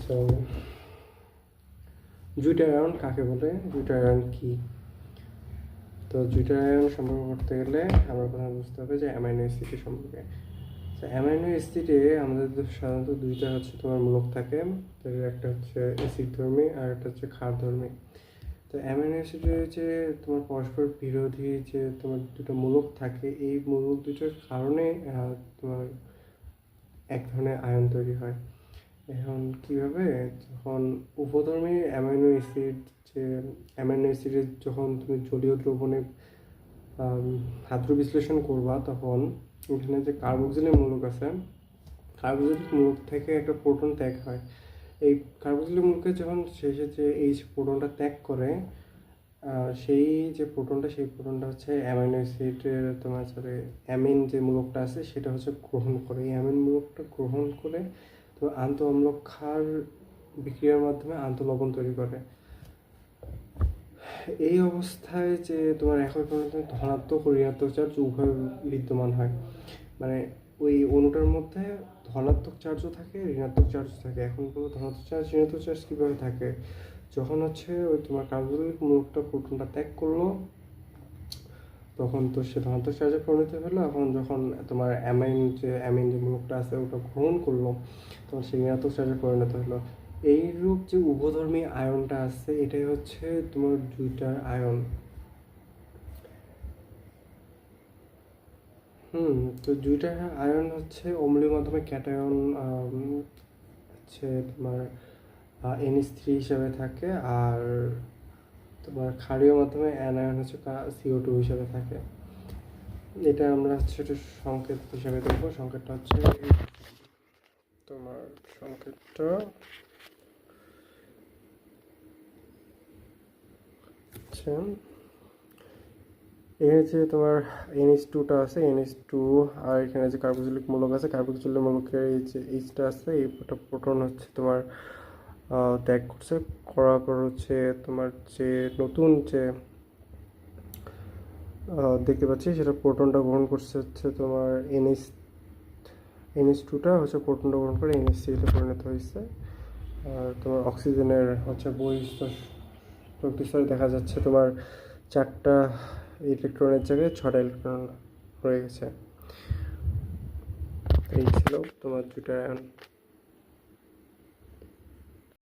তো জুইটার আয়ন কাকে বলে, জুইটার আয়ন কি? তো জুইটার আয়ন সম্পর্কে করতে গেলে আমরা প্রথমে বুঝতে হবে যে অ্যামাইনো অ্যাসিড সম্পর্কে। তো অ্যামাইনো অ্যাসিডে আমাদের সাধারণত দুইটা হচ্ছে তোমার মূলক থাকে, একটা হচ্ছে অ্যাসিডধর্মী আর একটা হচ্ছে ক্ষারধর্মী। তো অ্যামাইনো অ্যাসিডের যে তোমার পরস্পর বিরোধী যে তোমার দুটো মূলক থাকে, এই মূলক দুটোর কারণে তোমার এক ধরনের আয়ন তৈরি হয়। এখন কীভাবে, যখন উপধর্মী অ্যামাইনো অ্যাসিড, যে অ্যামাইনো অ্যাসিডের যখন তুমি জলীয় দ্রবণে হাইড্রো বিশ্লেষণ করবা, তখন এখানে যে কার্বক্সিলিক মূলক আছে, কার্বক্সিলিক মূলক থেকে একটা প্রোটন ত্যাগ হয়। এই কার্বক্সিলিক মূলকে যখন শেষে যে এই প্রোটনটা ত্যাগ করে, সেই যে প্রোটনটা, সেই প্রোটনটা হচ্ছে অ্যামাইনো অ্যাসিডের তোমার সাথে অ্যামিন যে মূলকটা আছে সেটা হচ্ছে গ্রহণ করে। এই অ্যামিন মূলকটা গ্রহণ করে তো আন্ত অম্ল ক্ষার বিক্রিয়ার মাধ্যমে আন্ত লবণ তৈরি করে। এই অবস্থায় যে তোমার একই পরিমাণে ধনাত্মক ও ঋণাত্মক চার্জ উভয় বিদ্যমান হয়, মানে ওই অণুটার মধ্যে ধনাত্মক চার্জও থাকে, ঋণাত্মক চার্জও থাকে। এখন বলবো ধনাত্মক চার্জ ঋণাত্মক চার্জ কীভাবে থাকে? যখন হচ্ছে ওই তোমার কার্বক্সিলিক মূলকটা প্রোটনটা ত্যাগ করলো, তখন তো সে ধনাত্মক চার্জে পরিণত হলো। এখন যখন তোমার অ্যামিন যে মূলকটা আছে ওটা গ্রহণ করলো, তখন সে ঋণাত্মক চার্জে পরিণত হলো। এইরূপ যে উভধর্মী আয়নটা আছে, এটাই হচ্ছে তোমার জুইটার আয়ন। তো জুইটার আয়ন হচ্ছে অম্লীয় মাধ্যমে ক্যাটায়ন হচ্ছে তোমার NH3 হিসাবে থাকে, আর তোমার ক্ষারীয় মাধ্যমে অ্যানায়ন হচ্ছে CO2 হিসাবে থাকে। এটা আমরা হচ্ছে একটু সংকেত হিসাবে দেখবো। সংকেতটা হচ্ছে তোমার সংকেতটা আচ্ছা, এখানে যে তোমার NH2টা আছে, NH2, আর এখানে যে কার্বক্সিলিক মূলক আছে, কার্বক্সিলিক মূলকের এই যে Hটা আছে, এই প্রোটন হচ্ছে তোমার ত্যাগ করছে, করার পর হচ্ছে তোমার যে নতুন যে দেখতে পাচ্ছি সেটা প্রোটনটা গ্রহণ করছে হচ্ছে তোমার NH2টা হচ্ছে প্রোটনটা গ্রহণ করে NH3তে পরিণত হয়েছে। আর তোমার অক্সিজেনের হচ্ছে বহিঃস্তরে দেখা যাচ্ছে তোমার 4টা ইলেকট্রনের জায়গায় 6টা ইলেকট্রন রয়ে গেছে। এই ছিল তোমার জুইটার আয়ন।